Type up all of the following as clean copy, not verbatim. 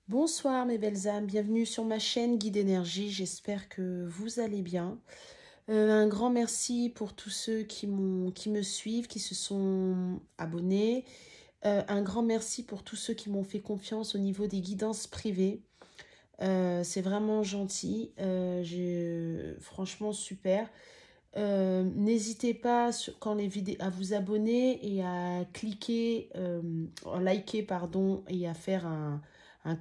Bonsoir mes belles âmes, bienvenue sur ma chaîne Guide Énergie, j'espère que vous allez bien. Un grand merci pour tous ceux qui me suivent, qui se sont abonnés. Un grand merci pour tous ceux qui m'ont fait confiance au niveau des guidances privées. C'est vraiment gentil, franchement super. N'hésitez pas quand les vidéos à vous abonner et à cliquer, liker pardon, et à faire un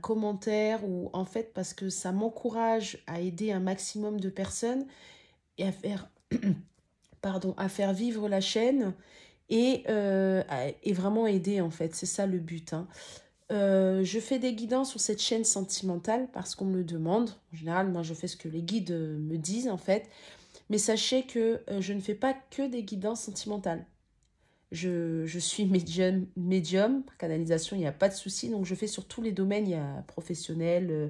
commentaire ou en fait parce que ça m'encourage à aider un maximum de personnes et à faire pardon, à faire vivre la chaîne et vraiment aider en fait, c'est ça le but, hein. Je fais des guidances sur cette chaîne sentimentale parce qu'on me le demande. En général, moi je fais ce que les guides me disent en fait. Mais sachez que je ne fais pas que des guidances sentimentales. Je suis médium, canalisation, il n'y a pas de souci. Donc je fais sur tous les domaines, il y a professionnels,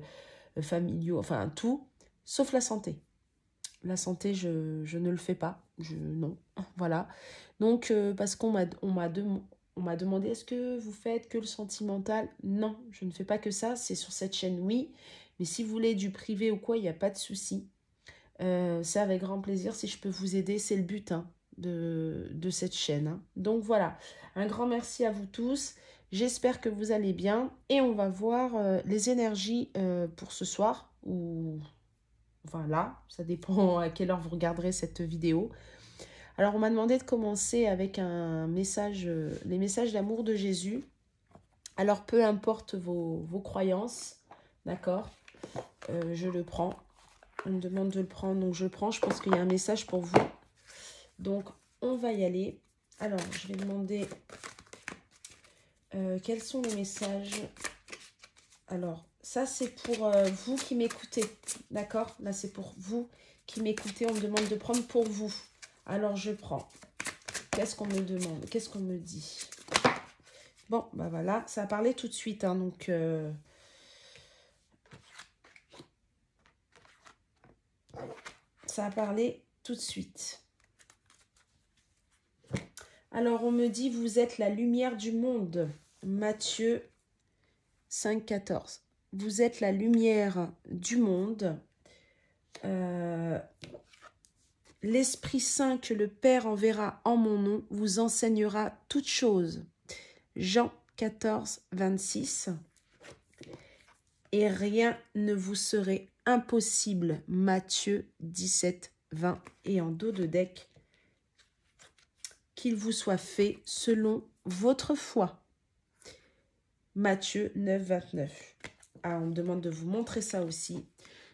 familiaux, enfin tout, sauf la santé. La santé, je ne le fais pas. Non, voilà. Donc parce on m'a demandé, est-ce que vous faites que le sentimental? Non, je ne fais pas que ça. C'est sur cette chaîne, oui. Mais si vous voulez du privé ou quoi, il n'y a pas de souci. C'est avec grand plaisir si je peux vous aider, c'est le but, hein, de cette chaîne, hein. Donc voilà, un grand merci à vous tous, j'espère que vous allez bien et on va voir les énergies pour ce soir, ou voilà, ça dépend à quelle heure vous regarderez cette vidéo. Alors on m'a demandé de commencer avec un message, les messages d'amour de Jésus. Alors peu importe vos croyances, d'accord, je le prends. On me demande de le prendre, donc je le prends. Je pense qu'il y a un message pour vous. Donc, on va y aller. Alors, je vais demander quels sont les messages. Alors, ça, c'est pour vous qui m'écoutez. D'accord? Là, c'est pour vous qui m'écoutez. On me demande de prendre pour vous. Alors, je prends. Qu'est-ce qu'on me demande? Qu'est-ce qu'on me dit? Bon, bah voilà. Ça a parlé tout de suite, hein, donc... ça a parlé tout de suite. Alors, on me dit, vous êtes la lumière du monde. Matthieu 5, 14. Vous êtes la lumière du monde. L'Esprit Saint que le Père enverra en mon nom vous enseignera toutes choses. Jean 14, 26. Et rien ne vous serait impossible. Matthieu 17, 20. Et en dos de deck, qu'il vous soit fait selon votre foi. Matthieu 9, 29. Ah, on me demande de vous montrer ça aussi.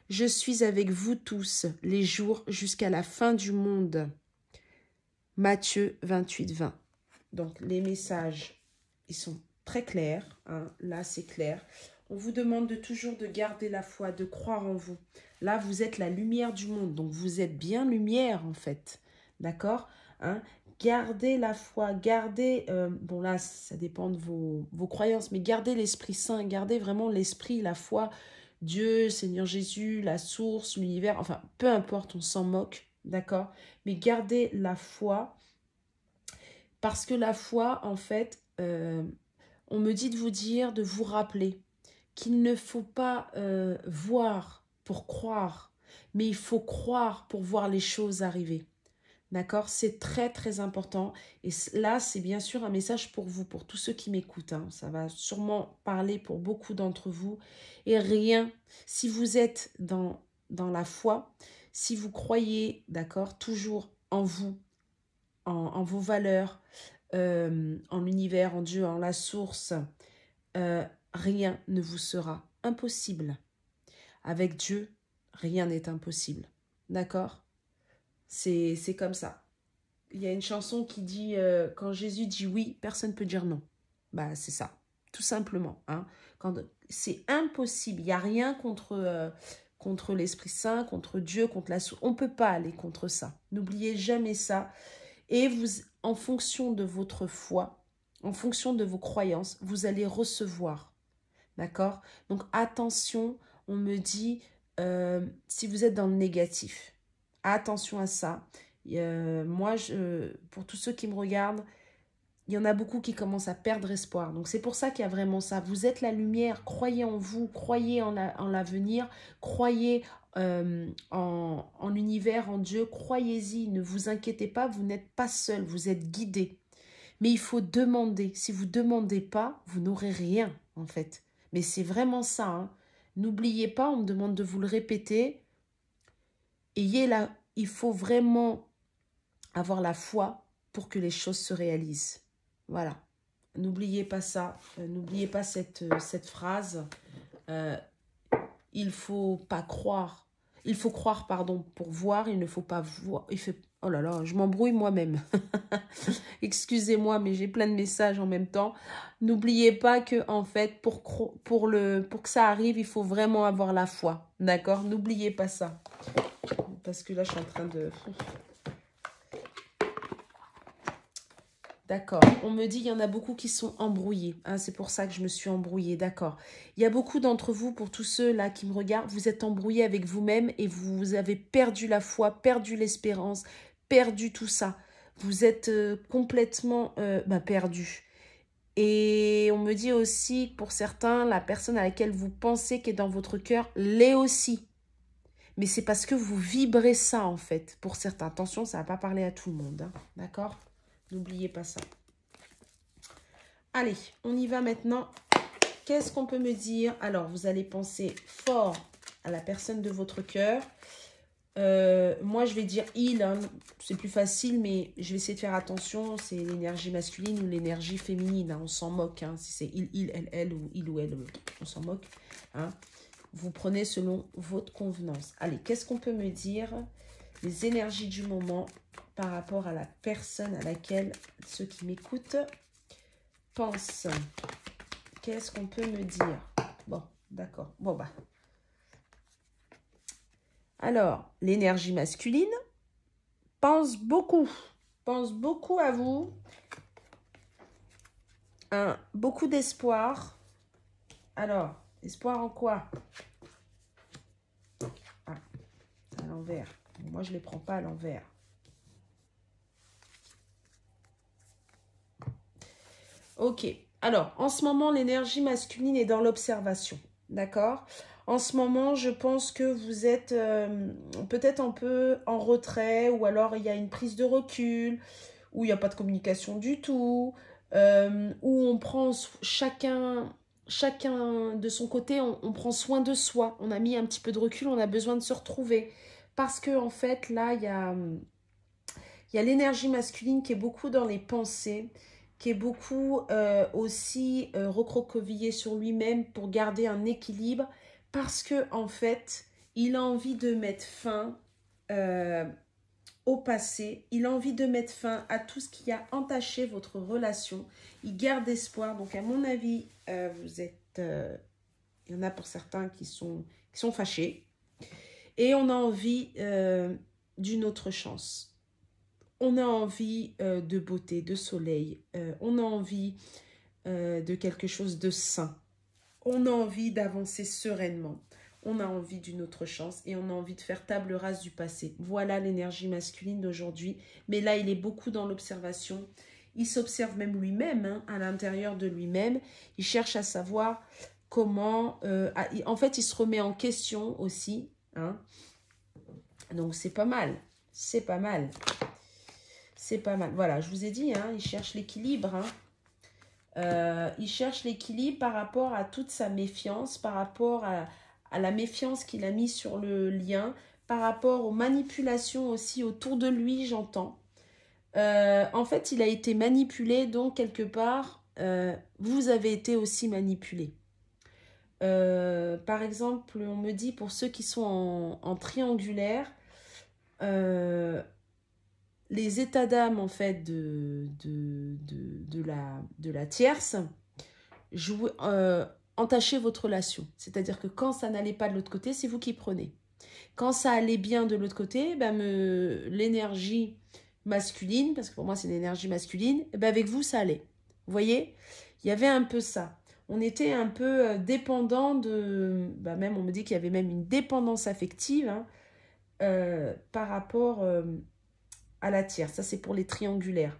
Je suis avec vous tous les jours jusqu'à la fin du monde. Matthieu 28, 20. Donc, les messages, ils sont très clairs, hein. Là, c'est clair. On vous demande toujours de garder la foi, de croire en vous. Là, vous êtes la lumière du monde. Donc, vous êtes bien lumière, en fait. D'accord, hein? Gardez la foi, gardez... bon, là, ça dépend de vos croyances, mais gardez l'Esprit Saint, gardez vraiment l'Esprit, la foi, Dieu, Seigneur Jésus, la source, l'univers, enfin, peu importe, on s'en moque, d'accord? Mais gardez la foi, parce que la foi, en fait, on me dit de vous dire, de vous rappeler qu'il ne faut pas voir pour croire, mais il faut croire pour voir les choses arriver. D'accord? C'est très, très important. Et là, c'est bien sûr un message pour vous, pour tous ceux qui m'écoutent, hein. Ça va sûrement parler pour beaucoup d'entre vous. Et rien, si vous êtes dans la foi, si vous croyez, d'accord, toujours en vous, en vos valeurs, en l'univers, en Dieu, en la source, rien ne vous sera impossible. Avec Dieu, rien n'est impossible. D'accord? C'est comme ça. Il y a une chanson qui dit quand Jésus dit oui, personne ne peut dire non. Bah, c'est ça, tout simplement, hein. Quand c'est impossible, il n'y a rien contre l'Esprit Saint, contre Dieu, contre la source. On ne peut pas aller contre ça. N'oubliez jamais ça. Et vous, en fonction de votre foi, en fonction de vos croyances, vous allez recevoir. D'accord? Donc attention, on me dit si vous êtes dans le négatif. Attention à ça. Moi, pour tous ceux qui me regardent, il y en a beaucoup qui commencent à perdre espoir. Donc c'est pour ça qu'il y a vraiment ça. Vous êtes la lumière, croyez en vous, croyez en l'avenir, croyez en l'univers, en Dieu, croyez-y, ne vous inquiétez pas, vous n'êtes pas seul, vous êtes guidé. Mais il faut demander. Si vous ne demandez pas, vous n'aurez rien, en fait. Mais c'est vraiment ça. Hein. N'oubliez pas, on me demande de vous le répéter. Il faut vraiment avoir la foi pour que les choses se réalisent. Voilà. N'oubliez pas ça. N'oubliez pas cette phrase. Il faut pas croire. Il faut croire, pardon, pour voir. Il ne faut pas voir. Oh là là, je m'embrouille moi-même. Excusez-moi, mais j'ai plein de messages en même temps. N'oubliez pas que, en fait, pour que ça arrive, il faut vraiment avoir la foi. D'accord? N'oubliez pas ça. Parce que là, je suis en train de... D'accord. On me dit qu'il y en a beaucoup qui sont embrouillés. Hein, c'est pour ça que je me suis embrouillée. D'accord. Il y a beaucoup d'entre vous, pour tous ceux-là qui me regardent, vous êtes embrouillés avec vous-même et vous avez perdu la foi, perdu l'espérance, perdu tout ça. Vous êtes complètement perdu. Et on me dit aussi, pour certains, la personne à laquelle vous pensez qui est dans votre cœur l'est aussi. Mais c'est parce que vous vibrez ça, en fait. Pour certains. Attention, ça ne va pas parler à tout le monde. Hein, d'accord ? N'oubliez pas ça. Allez, on y va maintenant. Qu'est-ce qu'on peut me dire? Alors, vous allez penser fort à la personne de votre cœur. Moi, je vais dire il. Hein. C'est plus facile, mais je vais essayer de faire attention. C'est l'énergie masculine ou l'énergie féminine. Hein. On s'en moque. Hein. Si c'est il, elle ou il ou elle, on s'en moque. Hein. Vous prenez selon votre convenance. Allez, qu'est-ce qu'on peut me dire? Les énergies du moment par rapport à la personne à laquelle ceux qui m'écoutent pensent. Qu'est-ce qu'on peut me dire? Bon, d'accord. Bon, bah. Alors, l'énergie masculine pense beaucoup à vous. Beaucoup d'espoir. Alors, espoir en quoi? Ah, à l'envers. Moi, je ne les prends pas à l'envers. Ok. Alors, en ce moment, l'énergie masculine est dans l'observation. D'accord? En ce moment, je pense que vous êtes peut-être un peu en retrait, ou alors il y a une prise de recul, où il n'y a pas de communication du tout, où on prend chacun de son côté, on prend soin de soi. On a mis un petit peu de recul, on a besoin de se retrouver. Parce que en fait, là, il y a l'énergie masculine qui est beaucoup dans les pensées, qui est beaucoup aussi recroquevillé sur lui-même pour garder un équilibre, parce que en fait, il a envie de mettre fin au passé, il a envie de mettre fin à tout ce qui a entaché votre relation, il garde espoir. Donc à mon avis, vous êtes, il y en a pour certains qui sont fâchés, et on a envie d'une autre chance. On a envie de beauté, de soleil. On a envie de quelque chose de sain. On a envie d'avancer sereinement. On a envie d'une autre chance et on a envie de faire table rase du passé. Voilà l'énergie masculine d'aujourd'hui. Mais là, il est beaucoup dans l'observation. Il s'observe même lui-même, hein, à l'intérieur de lui-même. Il cherche à savoir comment... en fait, il se remet en question aussi. Hein. Donc, c'est pas mal. C'est pas mal. C'est pas mal. Voilà, je vous ai dit, hein, il cherche l'équilibre. Hein. Il cherche l'équilibre par rapport à toute sa méfiance, par rapport à la méfiance qu'il a mise sur le lien, par rapport aux manipulations aussi autour de lui, j'entends. En fait, il a été manipulé, donc quelque part, vous avez été aussi manipulé. Par exemple, on me dit, pour ceux qui sont en triangulaire, les états d'âme en fait de la tierce entachaient votre relation. C'est-à-dire que quand ça n'allait pas de l'autre côté, c'est vous qui prenez. Quand ça allait bien de l'autre côté, l'énergie masculine, parce que pour moi c'est l'énergie masculine, avec vous ça allait. Vous voyez, il y avait un peu ça. On était un peu dépendant de... même on me dit qu'il y avait même une dépendance affective, hein, par rapport... à la tierce. Ça, c'est pour les triangulaires.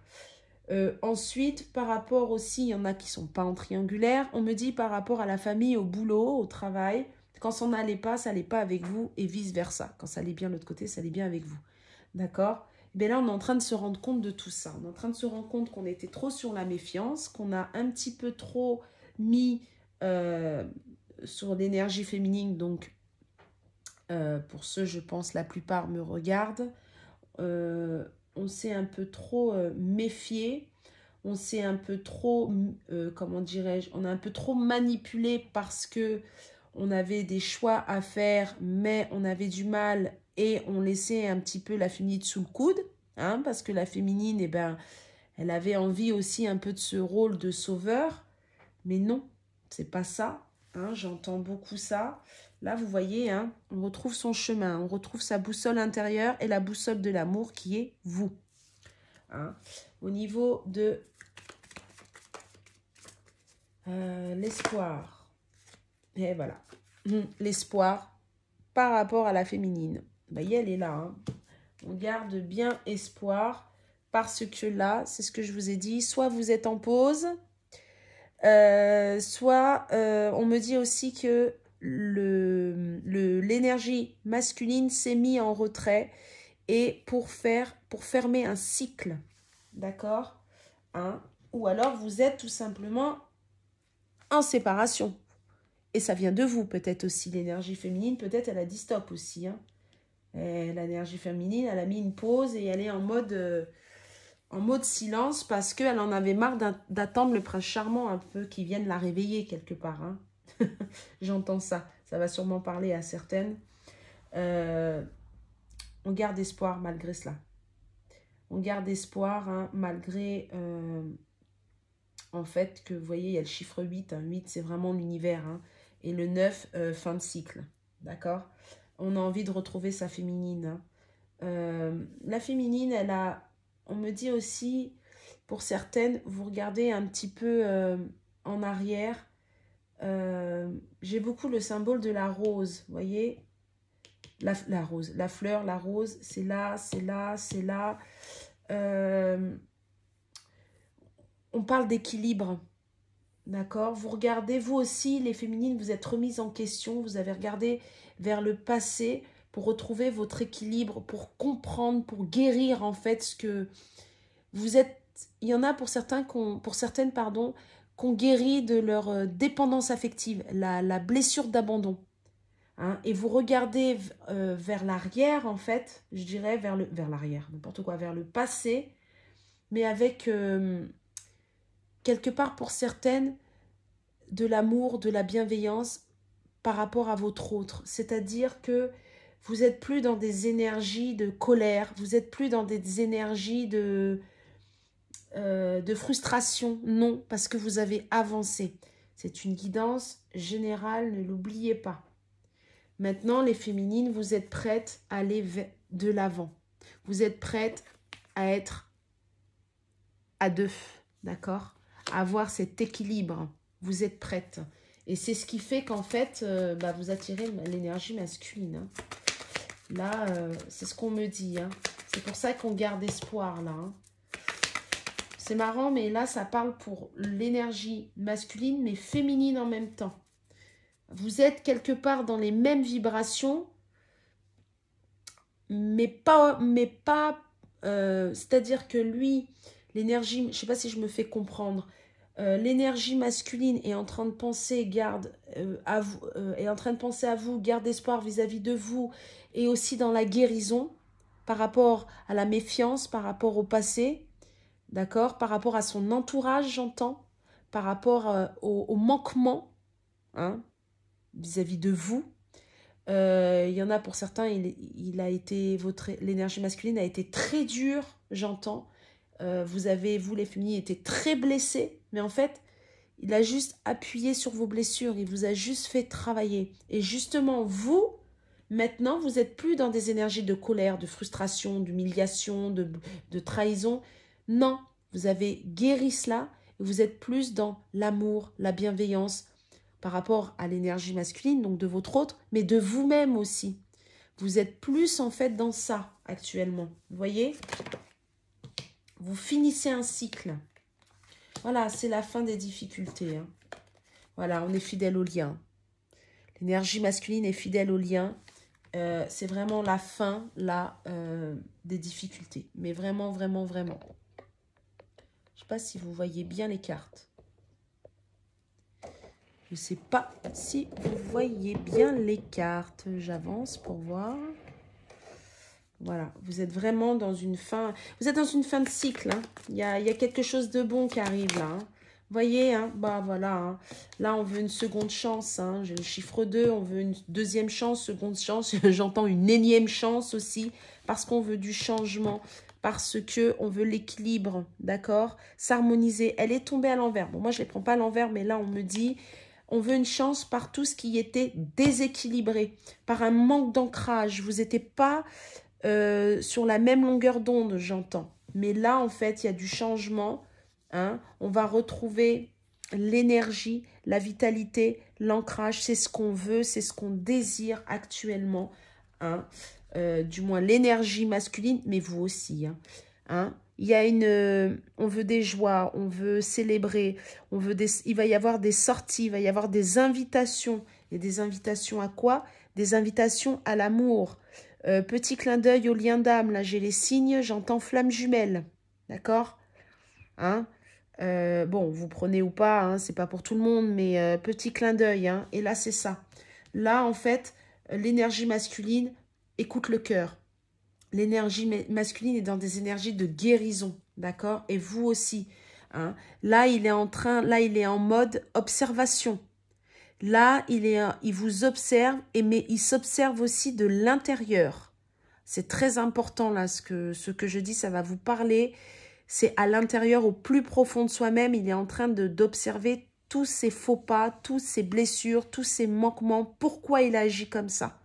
Ensuite, par rapport aussi, il y en a qui ne sont pas en triangulaire. On me dit par rapport à la famille, au boulot, au travail. Quand ça n'allait pas, ça n'allait pas avec vous et vice-versa. Quand ça allait bien de l'autre côté, ça allait bien avec vous. D'accord? Bien là, on est en train de se rendre compte de tout ça. On est en train de se rendre compte qu'on était trop sur la méfiance, qu'on a un petit peu trop mis sur l'énergie féminine. Donc, pour ceux, je pense, la plupart me regardent. On s'est un peu trop méfié. On s'est un peu trop, comment dirais-je, on a un peu trop manipulé parce que on avait des choix à faire, mais on avait du mal et on laissait un petit peu la féminine sous le coude, hein, parce que la féminine, eh ben, elle avait envie aussi un peu de ce rôle de sauveur, mais non, c'est pas ça, hein, j'entends beaucoup ça. Là, vous voyez, hein, on retrouve son chemin, on retrouve sa boussole intérieure et la boussole de l'amour qui est vous. Hein. Au niveau de l'espoir, et voilà, l'espoir par rapport à la féminine. Vous voyez, elle est là. Hein. On garde bien espoir parce que là, c'est ce que je vous ai dit, soit vous êtes en pause, soit on me dit aussi que l'énergie masculine s'est mise en retrait et pour fermer un cycle, d'accord, hein, ou alors vous êtes tout simplement en séparation. Et ça vient de vous, peut-être aussi. L'énergie féminine, peut-être, elle a dit stop aussi. Hein. L'énergie féminine, elle a mis une pause et elle est en mode silence parce qu'elle en avait marre d'attendre le prince charmant un peu qui vienne la réveiller quelque part. Hein. J'entends ça. Ça va sûrement parler à certaines. On garde espoir malgré cela. On garde espoir hein, malgré... en fait, que vous voyez, il y a le chiffre 8. Hein. 8, c'est vraiment l'univers. Hein. Et le 9, fin de cycle. D'accord? On a envie de retrouver sa féminine. Hein. La féminine, elle a... On me dit aussi, pour certaines, vous regardez un petit peu en arrière. J'ai beaucoup le symbole de la rose. Vous voyez? La rose. La fleur, la rose, c'est là, c'est là, c'est là. On parle d'équilibre. D'accord? Vous regardez, vous aussi, les féminines, vous êtes remises en question, vous avez regardé vers le passé pour retrouver votre équilibre, pour comprendre, pour guérir en fait ce que vous êtes. Il y en a pour certaines, qu'on guérit de leur dépendance affective, la blessure d'abandon. Hein? Et vous regardez vers l'arrière, en fait, je dirais vers l'arrière, n'importe quoi, vers le passé, mais avec... quelque part pour certaines, de l'amour, de la bienveillance par rapport à votre autre. C'est-à-dire que vous n'êtes plus dans des énergies de colère, vous n'êtes plus dans des énergies de frustration. Non, parce que vous avez avancé. C'est une guidance générale, ne l'oubliez pas. Maintenant, les féminines, vous êtes prêtes à aller de l'avant. Vous êtes prêtes à être à deux, d'accord? À avoir cet équilibre. Vous êtes prêtes. Et c'est ce qui fait qu'en fait, vous attirez l'énergie masculine. Hein. Là, c'est ce qu'on me dit. Hein. C'est pour ça qu'on garde espoir, là. Hein. C'est marrant, mais là, ça parle pour l'énergie masculine, mais féminine en même temps. Vous êtes quelque part dans les mêmes vibrations, mais pas c'est-à-dire que lui, l'énergie, je ne sais pas si je me fais comprendre, l'énergie masculine est en train de penser, est en train de penser à vous, garde espoir vis-à-vis de vous, et aussi dans la guérison, par rapport à la méfiance, par rapport au passé, d'accord, par rapport à son entourage, j'entends, par rapport au manquement, hein, vis-à-vis de vous. Il y en a pour certains, l'énergie masculine a été très dure, j'entends. Vous, les féminines, été très blessés, mais en fait, il a juste appuyé sur vos blessures, il vous a juste fait travailler. Et justement, vous, maintenant, vous n'êtes plus dans des énergies de colère, de frustration, d'humiliation, de trahison. Non, vous avez guéri cela, et vous êtes plus dans l'amour, la bienveillance, par rapport à l'énergie masculine, donc de votre autre, mais de vous-même aussi. Vous êtes plus en fait dans ça actuellement. Vous voyez? Vous finissez un cycle. Voilà, c'est la fin des difficultés. Hein. Voilà, on est fidèle au lien. L'énergie masculine est fidèle au lien. C'est vraiment la fin, là, des difficultés. Mais vraiment, vraiment, vraiment. Je ne sais pas si vous voyez bien les cartes. Je ne sais pas si vous voyez bien les cartes. J'avance pour voir. Voilà, vous êtes vraiment dans une fin. Vous êtes dans une fin de cycle. Hein. Il y a quelque chose de bon qui arrive là. Hein. Vous voyez, hein, bah voilà. Hein. Là, on veut une seconde chance. Hein. J'ai le chiffre 2, on veut une deuxième chance, seconde chance. J'entends une énième chance aussi. Parce qu'on veut du changement. Parce qu'on veut l'équilibre. D'accord? S'harmoniser. Elle est tombée à l'envers. Bon, moi, je ne les prends pas à l'envers, mais là, on me dit... On veut une chance par tout ce qui était déséquilibré. Par un manque d'ancrage. Vous n'étiez pas... sur la même longueur d'onde, j'entends. Mais là, en fait, il y a du changement. Hein. On va retrouver l'énergie, la vitalité, l'ancrage. C'est ce qu'on veut, c'est ce qu'on désire actuellement. Hein. Du moins, l'énergie masculine, mais vous aussi. Hein. Hein. Il y a on veut des joies, on veut célébrer, il va y avoir des sorties, il va y avoir des invitations. Et des invitations à quoi? Des invitations à l'amour. Petit clin d'œil au lien d'âme, là j'ai les signes, j'entends flamme jumelle, d'accord? Hein? Bon, vous prenez ou pas, hein, c'est pas pour tout le monde, mais petit clin d'œil, hein, et là c'est ça. Là en fait, l'énergie masculine écoute le cœur. L'énergie masculine est dans des énergies de guérison, d'accord? Et vous aussi. Hein? Là, il est en mode observation. Là, il vous observe, mais il s'observe aussi de l'intérieur. C'est très important là, ce que je dis, ça va vous parler. C'est à l'intérieur, au plus profond de soi-même, il est en train d'observer tous ses faux pas, toutes ses blessures, tous ses manquements, pourquoi il agit comme ça.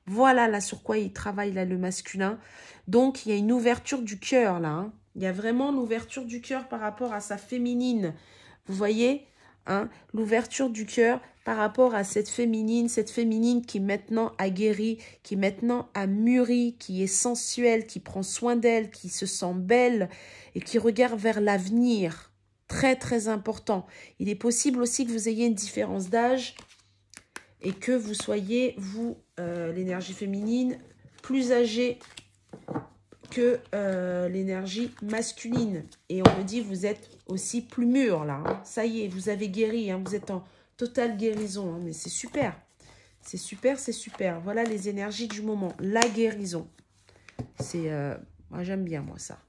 Voilà là sur quoi il travaille là le masculin. Donc il y a une ouverture du cœur là. Hein. Il y a vraiment l'ouverture du cœur par rapport à sa féminine. Vous voyez hein, l'ouverture du cœur par rapport à cette féminine qui maintenant a guéri, qui maintenant a mûri, qui est sensuelle, qui prend soin d'elle, qui se sent belle et qui regarde vers l'avenir. Très très important. Il est possible aussi que vous ayez une différence d'âge et que vous soyez, vous, l'énergie féminine, plus âgée que l'énergie masculine. Et on me dit, vous êtes aussi plus mûr, là. Hein. Ça y est, vous avez guéri, hein, vous êtes en totale guérison. Hein, mais c'est super. C'est super, c'est super. Voilà les énergies du moment. La guérison. C'est, moi, j'aime bien, moi, ça.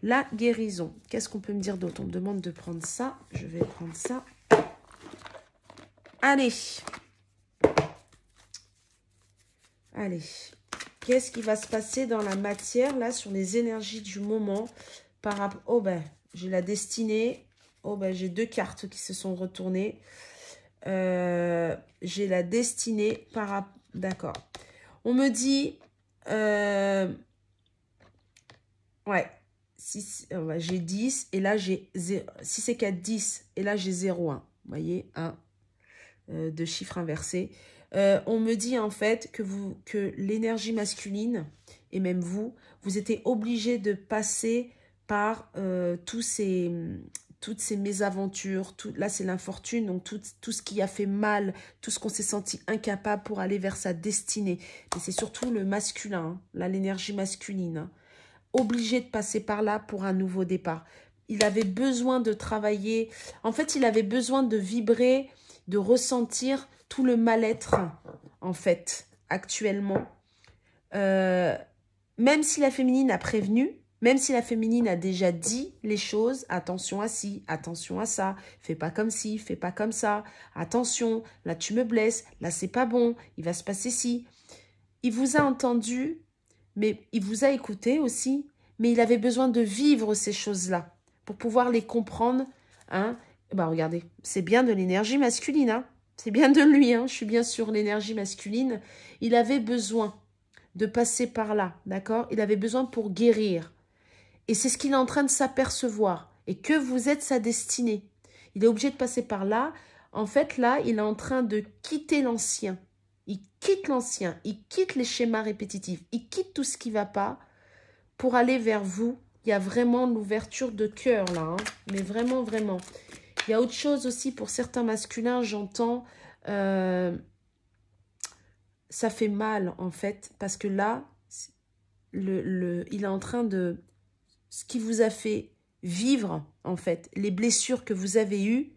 La guérison. Qu'est-ce qu'on peut me dire d'autre? On me demande de prendre ça. Je vais prendre ça. Allez. Allez, qu'est-ce qui va se passer dans la matière, là, sur les énergies du moment par rapport... Oh, ben, j'ai la destinée. Oh, ben, j'ai deux cartes qui se sont retournées. J'ai la destinée par rapport... D'accord. On me dit... Ouais. J'ai 10 et là, j'ai... 6 et 4, 10. Et là, j'ai 0, 1. Vous voyez, 1. De chiffres inversés. On me dit en fait que l'énergie masculine, et même vous étiez obligé de passer par toutes ces mésaventures. Là, c'est l'infortune, donc tout ce qui a fait mal, tout ce qu'on s'est senti incapable pour aller vers sa destinée. Et c'est surtout le masculin, hein, là, l'énergie masculine. Hein, obligé de passer par là pour un nouveau départ. Il avait besoin de travailler. En fait, il avait besoin de vibrer, de ressentir tout le mal-être, en fait, actuellement. Même si la féminine a prévenu, même si la féminine a déjà dit les choses, attention à ci, attention à ça, fais pas comme ci, fais pas comme ça, attention, là tu me blesses, là c'est pas bon, il va se passer ci. Il vous a entendu, mais il vous a écouté aussi, mais il avait besoin de vivre ces choses-là pour pouvoir les comprendre. Hein. Bah regardez, c'est bien de l'énergie masculine, hein. C'est bien de lui, hein. Je suis bien sur l'énergie masculine. Il avait besoin de passer par là, d'accord? Il avait besoin pour guérir. Et c'est ce qu'il est en train de s'apercevoir. Et que vous êtes sa destinée. Il est obligé de passer par là. En fait, là, il est en train de quitter l'ancien. Il quitte l'ancien. Il quitte les schémas répétitifs. Il quitte tout ce qui ne va pas pour aller vers vous, Il y a vraiment l'ouverture de cœur là, hein, mais vraiment, vraiment. Il y a autre chose aussi pour certains masculins, j'entends, ça fait mal en fait, parce que là, il est en train de... Ce qui vous a fait vivre, en fait, les blessures que vous avez eues,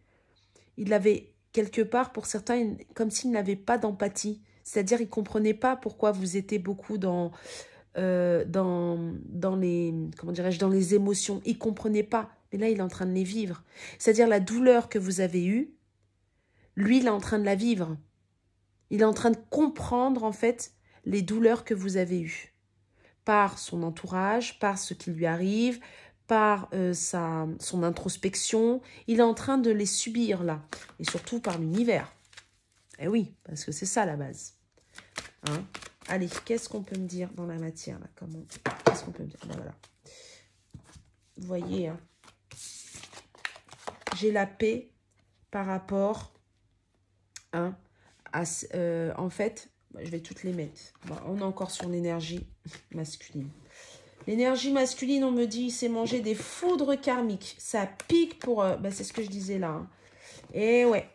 il avait quelque part, pour certains, comme s'il n'avait pas d'empathie. C'est-à-dire, il ne comprenait pas pourquoi vous étiez beaucoup dans les, comment dirais-je, dans les émotions. Il ne comprenait pas. Mais là, il est en train de les vivre. C'est-à-dire, la douleur que vous avez eue, lui, il est en train de la vivre. Il est en train de comprendre, en fait, les douleurs que vous avez eues. Par son entourage, par ce qui lui arrive, par son introspection. Il est en train de les subir, là. Et surtout par l'univers. Eh oui, parce que c'est ça, la base. Hein? Allez, qu'est-ce qu'on peut me dire dans la matière, là? Qu'est-ce qu'on peut me dire? Ben voilà. Vous voyez, hein? J'ai la paix par rapport, hein, à... en fait, je vais toutes les mettre. Bon, on est encore sur l'énergie masculine. L'énergie masculine, on me dit, c'est manger des foudres karmiques. Ça pique pour... ben c'est ce que je disais là. Hein. Et ouais.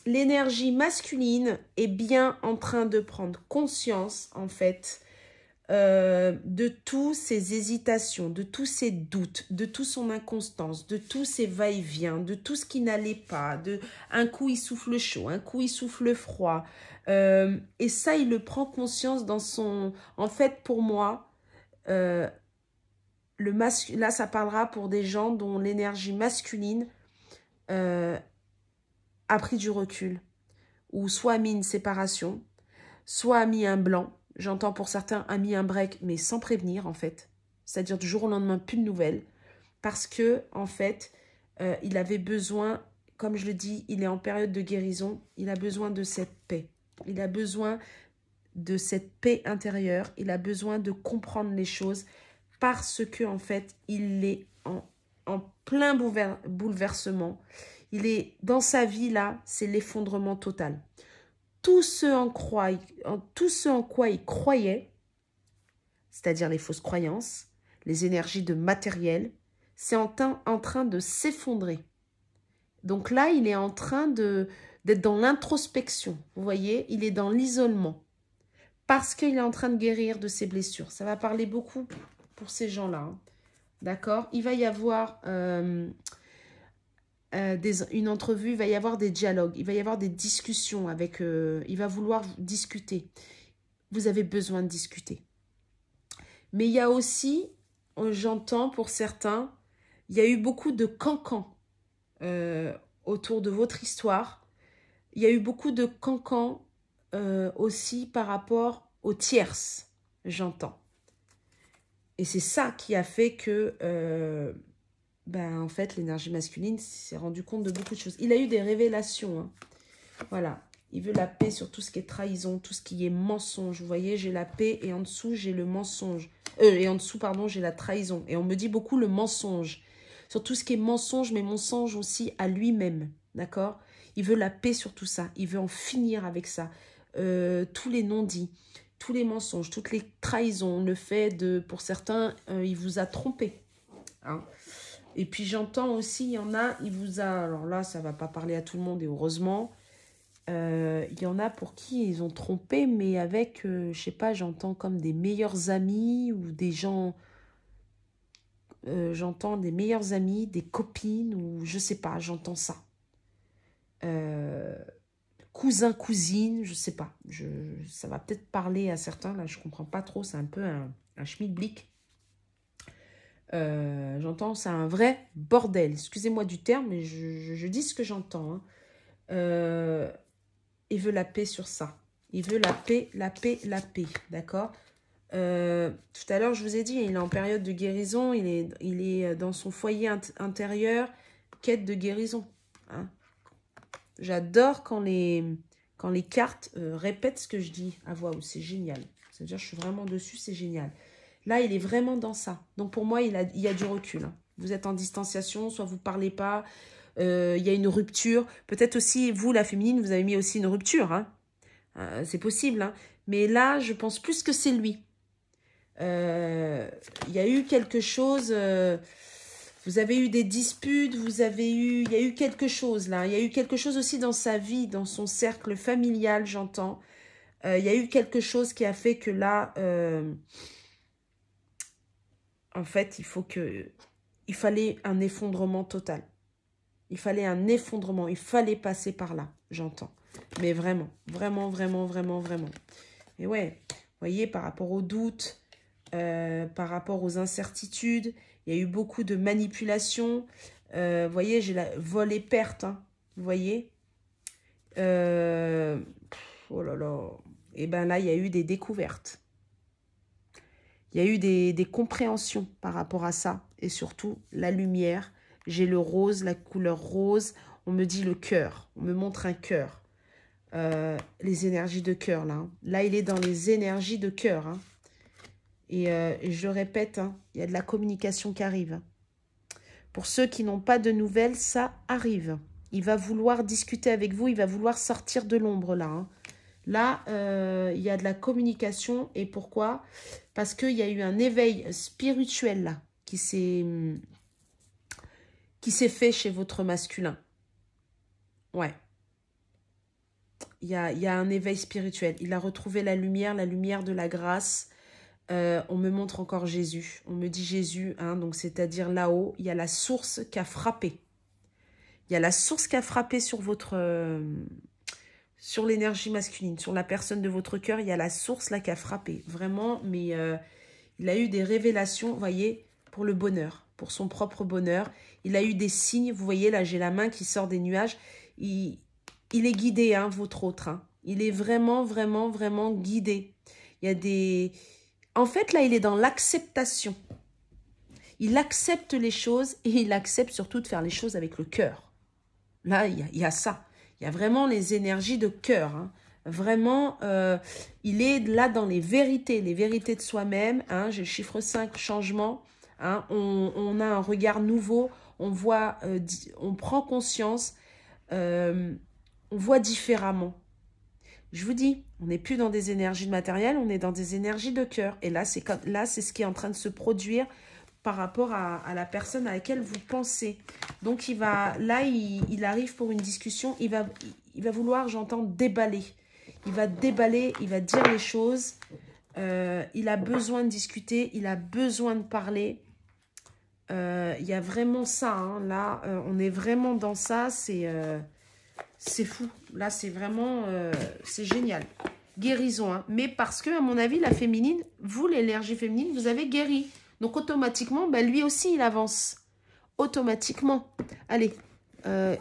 L'énergie masculine est bien en train de prendre conscience, en fait, de tous ses hésitations, de tous ses doutes, de toute son inconstance, de tous ses va-et-vient, de tout ce qui n'allait pas. Un coup, il souffle chaud, un coup, il souffle froid. Et ça, il le prend conscience dans son... En fait, pour moi, là, ça parlera pour des gens dont l'énergie masculine a pris du recul, ou soit a mis une séparation, soit a mis un blanc. J'entends pour certains a mis un break, mais sans prévenir, en fait. C'est-à-dire du jour au lendemain, plus de nouvelles. Parce que, en fait, il avait besoin, comme je le dis, il est en période de guérison, il a besoin de cette paix. Il a besoin de cette paix intérieure. Il a besoin de comprendre les choses parce que, en fait, il est en plein bouleversement. Il est dans sa vie, là, c'est l'effondrement total. Tout ce en quoi il croyait, c'est-à-dire les fausses croyances, les énergies de matériel, c'est en train de s'effondrer. Donc là, il est en train d'être dans l'introspection. Vous voyez, il est dans l'isolement. Parce qu'il est en train de guérir de ses blessures. Ça va parler beaucoup pour ces gens-là. Hein. D'accord? Il va y avoir une entrevue, il va y avoir des dialogues, il va y avoir des discussions avec... il va vouloir discuter. Vous avez besoin de discuter. Mais il y a aussi, j'entends pour certains, il y a eu beaucoup de cancans autour de votre histoire. Il y a eu beaucoup de cancans aussi par rapport aux tierces, j'entends. Et c'est ça qui a fait que, en fait, l'énergie masculine s'est rendu compte de beaucoup de choses. Il a eu des révélations. Hein. Voilà. Il veut la paix sur tout ce qui est trahison, tout ce qui est mensonge. Vous voyez, j'ai la paix et en dessous, j'ai le mensonge. Et en dessous, pardon, j'ai la trahison. Et on me dit beaucoup le mensonge. Sur tout ce qui est mensonge, mais mensonge aussi à lui-même. D'accord? Il veut la paix sur tout ça. Il veut en finir avec ça. Tous les non-dits, tous les mensonges, toutes les trahisons, le fait de, pour certains, il vous a trompé. Hein? Et puis j'entends aussi, il y en a, il vous a, alors là, ça ne va pas parler à tout le monde et heureusement, il y en a pour qui ils ont trompé, mais avec, je sais pas, j'entends comme des meilleurs amis ou des gens, j'entends des meilleurs amis, des copines ou je sais pas, j'entends ça. Cousin, cousine, je sais pas. Ça va peut-être parler à certains, là je comprends pas trop, c'est un peu un schmilblick. J'entends, c'est un vrai bordel. Excusez-moi du terme, mais je dis ce que j'entends. Hein. Il veut la paix sur ça. Il veut la paix, la paix, la paix. D'accord? Tout à l'heure, je vous ai dit, il est en période de guérison. Il est dans son foyer intérieur, quête de guérison. Hein. J'adore quand les cartes répètent ce que je dis à voix haute. C'est génial. C'est-à-dire, je suis vraiment dessus, c'est génial. Là, il est vraiment dans ça. Donc, pour moi, il y a du recul. Hein. Vous êtes en distanciation, soit vous ne parlez pas, il y a une rupture. Peut-être aussi, vous, la féminine, vous avez mis aussi une rupture. Hein. C'est possible. Hein. Mais là, je pense plus que c'est lui. Il y a eu quelque chose... vous avez eu des disputes, il y a eu quelque chose là. Il y a eu quelque chose aussi dans sa vie, dans son cercle familial, j'entends. Il y a eu quelque chose qui a fait que là, en fait, il fallait un effondrement total. Il fallait un effondrement, il fallait passer par là, j'entends. Mais vraiment, vraiment, vraiment, vraiment, vraiment. Et ouais, vous voyez, par rapport aux doutes, par rapport aux incertitudes, il y a eu beaucoup de manipulation. Vous voyez, j'ai la vol et perte, hein, vous voyez. Oh là là. Et bien là, il y a eu des découvertes. Il y a eu des compréhensions par rapport à ça. Et surtout, la lumière. J'ai le rose, la couleur rose. On me dit le cœur. On me montre un cœur. Les énergies de cœur, là. Hein. Là, il est dans les énergies de cœur. Hein. Et je répète, hein, il y a de la communication qui arrive. Pour ceux qui n'ont pas de nouvelles, ça arrive. Il va vouloir discuter avec vous. Il va vouloir sortir de l'ombre, là. Hein. Là, il y a de la communication. Et pourquoi? Parce qu'il y a eu un éveil spirituel, là, qui s'est fait chez votre masculin. Ouais. Il y a un éveil spirituel. Il a retrouvé la lumière de la grâce. On me montre encore Jésus. On me dit Jésus, hein, donc c'est-à-dire là-haut, il y a la source qui a frappé. Il y a la source qui a frappé sur votre... sur l'énergie masculine, sur la personne de votre cœur, il y a la source là qui a frappé. Vraiment, mais il a eu des révélations, vous voyez, pour le bonheur, pour son propre bonheur. Il a eu des signes, vous voyez, là j'ai la main qui sort des nuages. Il est guidé, hein, votre autre. Hein. Il est vraiment, vraiment, vraiment guidé. Il y a des... En fait, là, il est dans l'acceptation. Il accepte les choses et il accepte surtout de faire les choses avec le cœur. Là, il y a ça. Il y a vraiment les énergies de cœur. Hein. Vraiment, il est là dans les vérités de soi-même. Hein. J'ai le chiffre 5, changement. Hein. On a un regard nouveau. On voit, on prend conscience. On voit différemment. Je vous dis, on n'est plus dans des énergies de matériel, on est dans des énergies de cœur. Et là, c'est ce qui est en train de se produire par rapport à la personne à laquelle vous pensez. Donc, il arrive pour une discussion, il va vouloir, j'entends, déballer. Il va déballer, il va dire les choses. Il a besoin de discuter, il a besoin de parler. Il y a vraiment ça. Hein. Là, on est vraiment dans ça, c'est fou. Là, c'est vraiment... c'est génial. Guérison. Hein. Mais parce que, à mon avis, la féminine, vous, l'énergie féminine, vous avez guéri. Donc, automatiquement, ben, lui aussi, il avance. Automatiquement. Allez. Je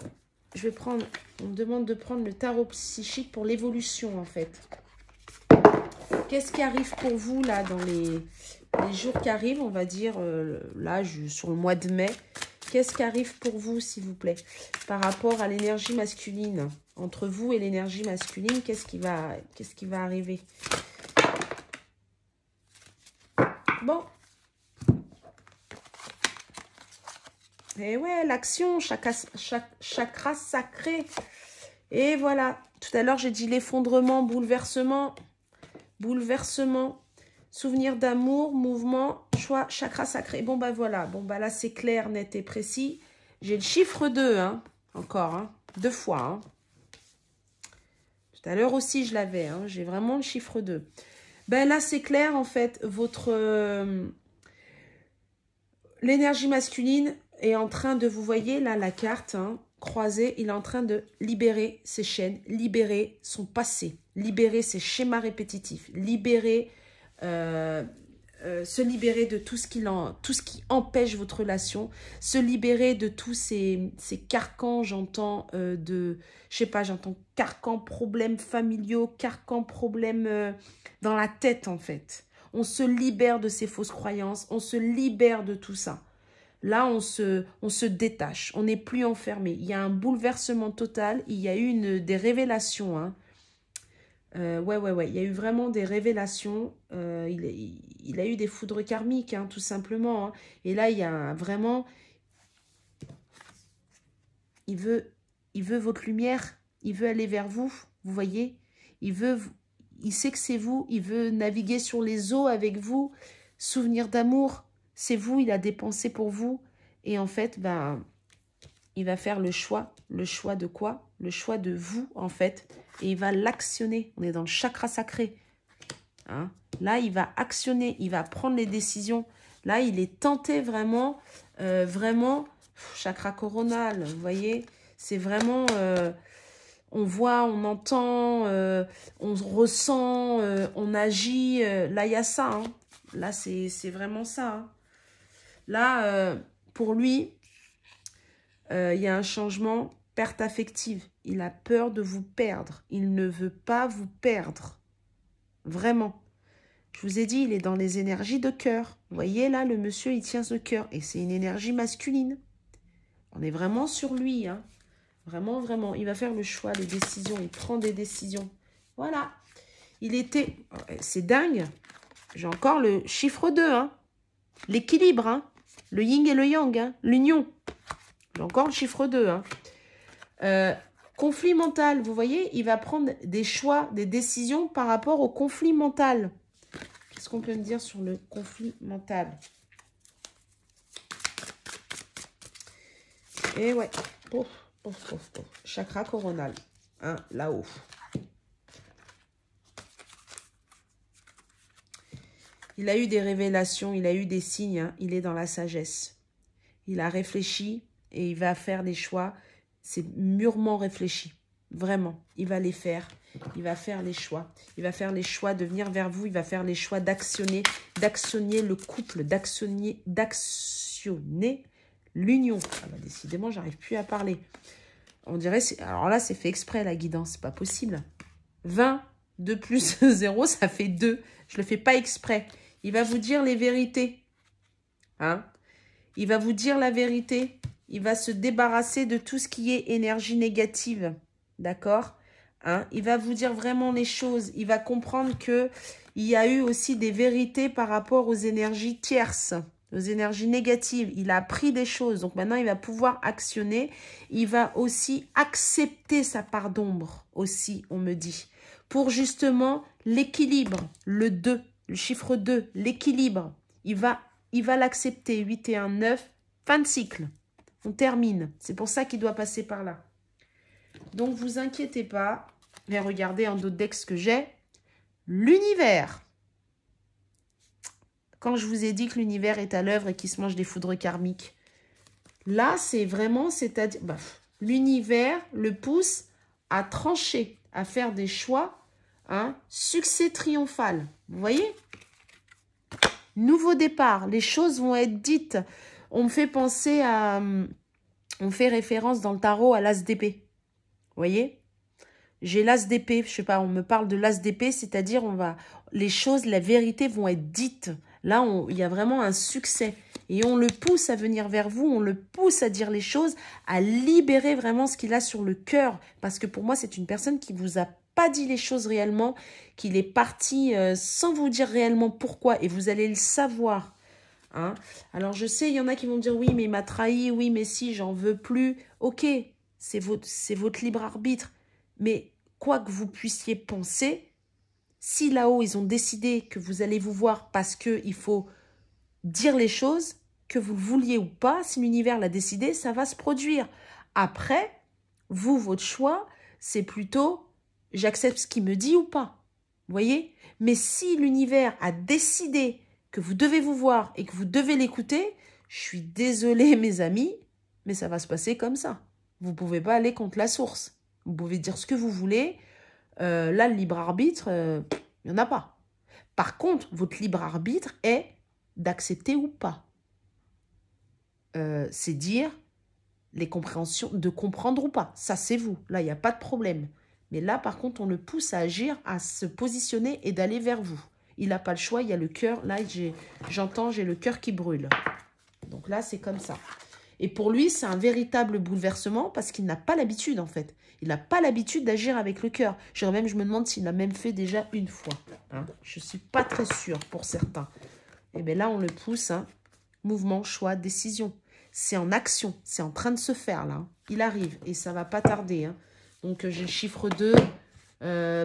vais prendre... On me demande de prendre le tarot psychique pour l'évolution, en fait. Qu'est-ce qui arrive pour vous, là, dans les jours qui arrivent, on va dire, là, sur le mois de mai. Qu'est-ce qui arrive pour vous, s'il vous plaît, par rapport à l'énergie masculine? Entre vous et l'énergie masculine, qu'est-ce qui va arriver? Bon. Et ouais, l'action, chakra sacré. Et voilà. Tout à l'heure, j'ai dit l'effondrement, bouleversement. Bouleversement. Souvenir d'amour, mouvement, choix, chakra sacré. Bon, bah voilà. Bon, bah là, c'est clair, net et précis. J'ai le chiffre 2, hein. Encore, hein. 2 fois, hein. Tout à l'heure aussi, je l'avais, hein. J'ai vraiment le chiffre 2. Ben là, c'est clair, en fait. L'énergie masculine est en train de, vous voyez, là, la carte, hein, croisée. Il est en train de libérer ses chaînes, libérer son passé, libérer ses schémas répétitifs, libérer... se libérer de tout ce qui empêche votre relation, se libérer de tous ces carcans, j'entends, je sais pas, j'entends carcans, problèmes familiaux, carcans, problèmes dans la tête, en fait. On se libère de ces fausses croyances, on se libère de tout ça. Là, on se détache, on n'est plus enfermé. Il y a un bouleversement total, il y a eu des révélations, hein. Ouais. Il y a eu vraiment des révélations. Il a eu des foudres karmiques, hein, tout simplement. Hein. Et là, il y a vraiment... Il veut votre lumière. Il veut aller vers vous. Vous voyez? Il sait que c'est vous. Il veut naviguer sur les eaux avec vous. souvenir d'amour. C'est vous, il a dépensé pour vous. Et en fait, ben, il va faire le choix. Le choix de quoi? Le choix de vous, en fait. Et il va l'actionner. On est dans le chakra sacré. Hein? Là, il va actionner, il va prendre les décisions. Là, il est tenté vraiment, chakra coronal, vous voyez, c'est vraiment, on voit, on entend, on ressent, on agit. Là, il y a ça. Hein. Là, c'est vraiment ça. Hein. Là, pour lui, il y a un changement, perte affective. Il a peur de vous perdre. Il ne veut pas vous perdre. Vraiment. Je vous ai dit, il est dans les énergies de cœur. Vous voyez, là, le monsieur, il tient ce cœur. Et c'est une énergie masculine. On est vraiment sur lui. Hein. Vraiment, vraiment. Il va faire le choix, les décisions. Il prend des décisions. Voilà. Il était... C'est dingue. J'ai encore le chiffre 2. Hein. L'équilibre. Hein. Le yin et le yang. Hein. L'union. J'ai encore le chiffre 2. Hein. Conflit mental. Vous voyez, il va prendre des choix, des décisions par rapport au conflit mental. Qu'est-ce qu'on peut me dire sur le conflit mental? Et ouais, chakra coronal, hein, là-haut. Il a eu des révélations, il a eu des signes, hein, il est dans la sagesse. Il a réfléchi et il va faire des choix. C'est mûrement réfléchi, vraiment. Il va les faire. Il va faire les choix. Il va faire les choix de venir vers vous. Il va faire les choix d'actionner le couple, d'actionner l'union. Ah bah, décidément, j'arrive plus à parler. On dirait, alors là, c'est fait exprès la guidance, c'est pas possible. 20, 2 plus 0, ça fait 2. Je le fais pas exprès. Il va vous dire les vérités. Hein? Il va vous dire la vérité. Il va se débarrasser de tout ce qui est énergie négative. D'accord? Hein, il va vous dire vraiment les choses. Il va comprendre qu'il y a eu aussi des vérités par rapport aux énergies tierces, aux énergies négatives. Il a appris des choses. Donc maintenant, il va pouvoir actionner. Il va aussi accepter sa part d'ombre aussi, on me dit. Pour justement l'équilibre, le 2, le chiffre 2, l'équilibre. Il va l'accepter. 8 et 1, 9, fin de cycle. On termine. C'est pour ça qu'il doit passer par là. Donc, vous inquiétez pas. Mais regardez en d'autres decks que j'ai. L'univers. Quand je vous ai dit que l'univers est à l'œuvre et qu'il se mange des foudres karmiques. Là, c'est vraiment, c'est-à-dire, l'univers le pousse à trancher, à faire des choix. Hein, succès triomphal. Vous voyez? Nouveau départ. Les choses vont être dites. On me fait penser à... On fait référence dans le tarot à l'as d'épée. Vous voyez? J'ai l'as d'épée, je sais pas, on me parle de l'as d'épée, c'est-à-dire les choses, la vérité vont être dites. Là, il y a vraiment un succès. Et on le pousse à venir vers vous, on le pousse à dire les choses, à libérer vraiment ce qu'il a sur le cœur. Parce que pour moi, c'est une personne qui vous a pas dit les choses réellement, qu'il est parti sans vous dire réellement pourquoi. Et vous allez le savoir. Hein? Alors, je sais, il y en a qui vont me dire, oui, mais il m'a trahi, oui, mais si, j'en veux plus. Ok, c'est votre libre arbitre. Mais quoi que vous puissiez penser, si là-haut, ils ont décidé que vous allez vous voir parce qu'il faut dire les choses, que vous le vouliez ou pas, si l'univers l'a décidé, ça va se produire. Après, vous, votre choix, c'est plutôt j'accepte ce qu'il me dit ou pas. Vous voyez? Mais si l'univers a décidé que vous devez vous voir et que vous devez l'écouter, je suis désolée, mes amis, mais ça va se passer comme ça. Vous ne pouvez pas aller contre la source. Vous pouvez dire ce que vous voulez. Là, le libre arbitre, il n'y en a pas. Par contre, votre libre arbitre est d'accepter ou pas. C'est dire les compréhensions, de comprendre ou pas. Ça, c'est vous. Là, il n'y a pas de problème. Mais là, par contre, on le pousse à agir, à se positionner et d'aller vers vous. Il n'a pas le choix, il y a le cœur. Là, j'entends, j'ai le cœur qui brûle. Donc là, c'est comme ça. Et pour lui, c'est un véritable bouleversement parce qu'il n'a pas l'habitude, en fait. Il n'a pas l'habitude d'agir avec le cœur. Je me demande s'il l'a même fait déjà une fois. Hein. Je ne suis pas très sûre pour certains. Et bien là, on le pousse. Hein. Mouvement, choix, décision. C'est en action. C'est en train de se faire, là. Hein. Il arrive et ça ne va pas tarder. Hein. Donc, j'ai le chiffre 2.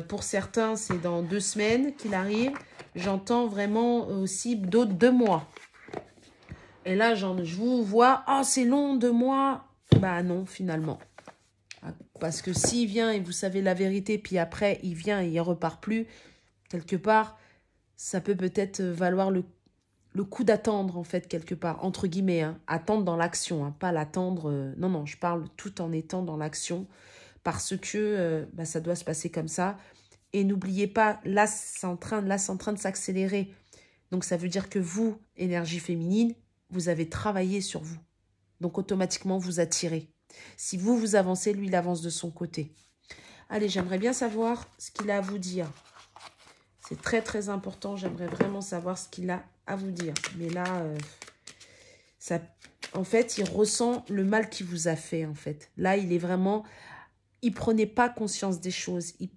Pour certains, c'est dans 2 semaines qu'il arrive. J'entends vraiment aussi d'autres 2 mois. Et là, je vous vois, oh, c'est long, 2 mois. Bah non, finalement. Parce que s'il vient et vous savez la vérité, puis après, il vient et il repart plus, quelque part, ça peut peut-être valoir le coup d'attendre, en fait, quelque part, entre guillemets. Hein. Attendre dans l'action, hein, pas l'attendre. Non, non, je parle tout en étant dans l'action. Parce que ça doit se passer comme ça. Et n'oubliez pas, là, c'est en train de s'accélérer. Donc, ça veut dire que vous, énergie féminine, vous avez travaillé sur vous. Donc, automatiquement, vous attirez. Si vous, vous avancez, lui, il avance de son côté. Allez, j'aimerais bien savoir ce qu'il a à vous dire. C'est très, très important. J'aimerais vraiment savoir ce qu'il a à vous dire. Mais là, ça, en fait, il ressent le mal qu'il vous a fait, en fait. Là, il est vraiment... Il ne prenait pas conscience des choses. Il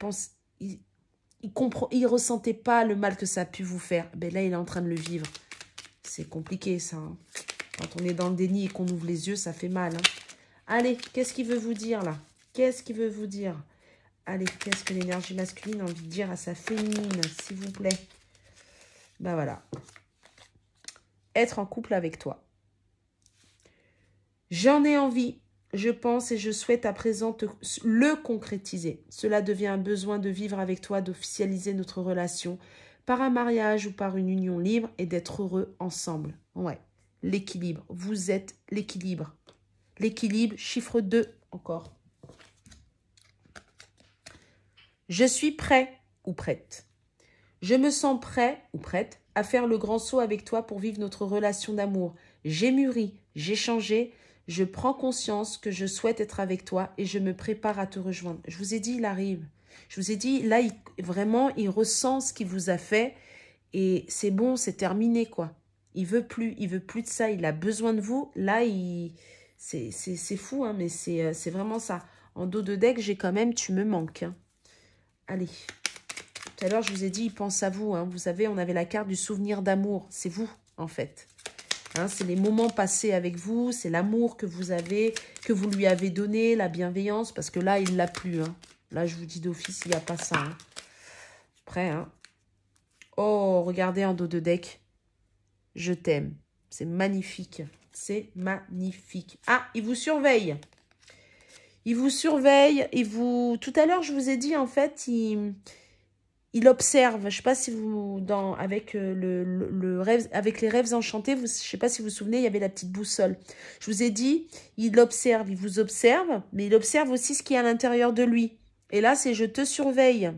ressentait pas le mal que ça a pu vous faire. Ben là, il est en train de le vivre. C'est compliqué, ça. Hein. Quand on est dans le déni et qu'on ouvre les yeux, ça fait mal. Hein. Allez, qu'est-ce qu'il veut vous dire, là? Qu'est-ce qu'il veut vous dire? Allez, qu'est-ce que l'énergie masculine a envie de dire à sa féminine, s'il vous plaît? Ben voilà. Être en couple avec toi. J'en ai envie. Je pense et je souhaite à présent le concrétiser. Cela devient un besoin de vivre avec toi, d'officialiser notre relation par un mariage ou par une union libre et d'être heureux ensemble. Ouais, l'équilibre. Vous êtes l'équilibre. L'équilibre, chiffre 2 encore. Je suis prêt ou prête. Je me sens prêt ou prête à faire le grand saut avec toi pour vivre notre relation d'amour. J'ai mûri, j'ai changé. Je prends conscience que je souhaite être avec toi et je me prépare à te rejoindre. Je vous ai dit, il arrive. Je vous ai dit, là, vraiment, il ressent ce qu'il vous a fait et c'est bon, c'est terminé, quoi. Il veut plus de ça, il a besoin de vous. Là, c'est fou, hein, mais c'est vraiment ça. En dos de deck, j'ai quand même, tu me manques. Hein. Allez. Tout à l'heure, je vous ai dit, il pense à vous. Hein. Vous savez, on avait la carte du souvenir d'amour. C'est vous, en fait. Hein, c'est les moments passés avec vous, c'est l'amour que vous avez, que vous lui avez donné, la bienveillance, parce que là, il ne l'a plus. Hein. Là, je vous dis d'office, il n'y a pas ça. Hein. Prêt, hein. Oh, regardez en dos de deck. Je t'aime. C'est magnifique. C'est magnifique. Ah, il vous surveille. Il vous surveille. Tout à l'heure, je vous ai dit, en fait, il observe. Je ne sais pas si vous, avec le rêve, avec les rêves enchantés, je ne sais pas si vous vous souvenez, il y avait la petite boussole. Je vous ai dit, il observe, il vous observe, mais il observe aussi ce qui est à l'intérieur de lui. Et là, c'est je te surveille.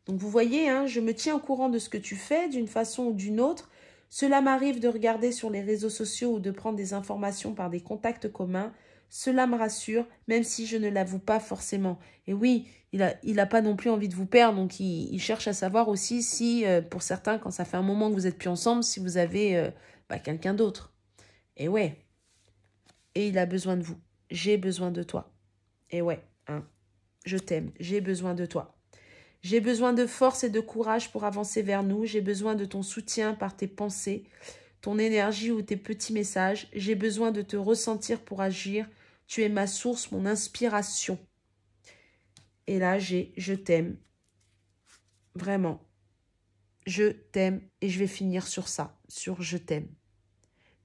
Donc, vous voyez, hein, je me tiens au courant de ce que tu fais d'une façon ou d'une autre. Cela m'arrive de regarder sur les réseaux sociaux ou de prendre des informations par des contacts communs. Cela me rassure, même si je ne l'avoue pas forcément. Et oui, il a pas non plus envie de vous perdre, donc il cherche à savoir aussi si, pour certains, quand ça fait un moment que vous n'êtes plus ensemble, si vous avez quelqu'un d'autre. Et ouais, et il a besoin de vous. J'ai besoin de toi. Et ouais, hein, je t'aime, j'ai besoin de toi. J'ai besoin de force et de courage pour avancer vers nous. J'ai besoin de ton soutien par tes pensées, ton énergie ou tes petits messages. J'ai besoin de te ressentir pour agir. Tu es ma source, mon inspiration. Et là, je t'aime. Vraiment. Je t'aime et je vais finir sur ça, sur je t'aime.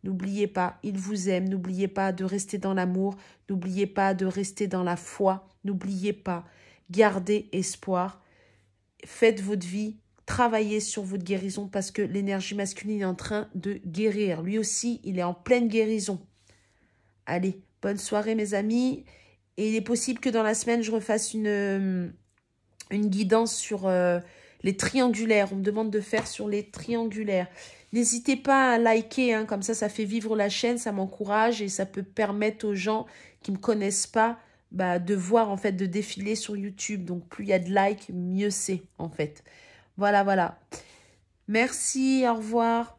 N'oubliez pas, il vous aime. N'oubliez pas de rester dans l'amour. N'oubliez pas de rester dans la foi. N'oubliez pas, gardez espoir. Faites votre vie, travaillez sur votre guérison parce que l'énergie masculine est en train de guérir. Lui aussi, il est en pleine guérison. Allez, bonne soirée mes amis. Et il est possible que dans la semaine, je refasse une guidance sur les triangulaires. On me demande de faire sur les triangulaires. N'hésitez pas à liker, hein, comme ça fait vivre la chaîne, ça m'encourage et ça peut permettre aux gens qui ne me connaissent pas de voir, en fait, de défiler sur YouTube. Donc, plus il y a de likes, mieux c'est, en fait. Voilà, voilà. Merci, au revoir.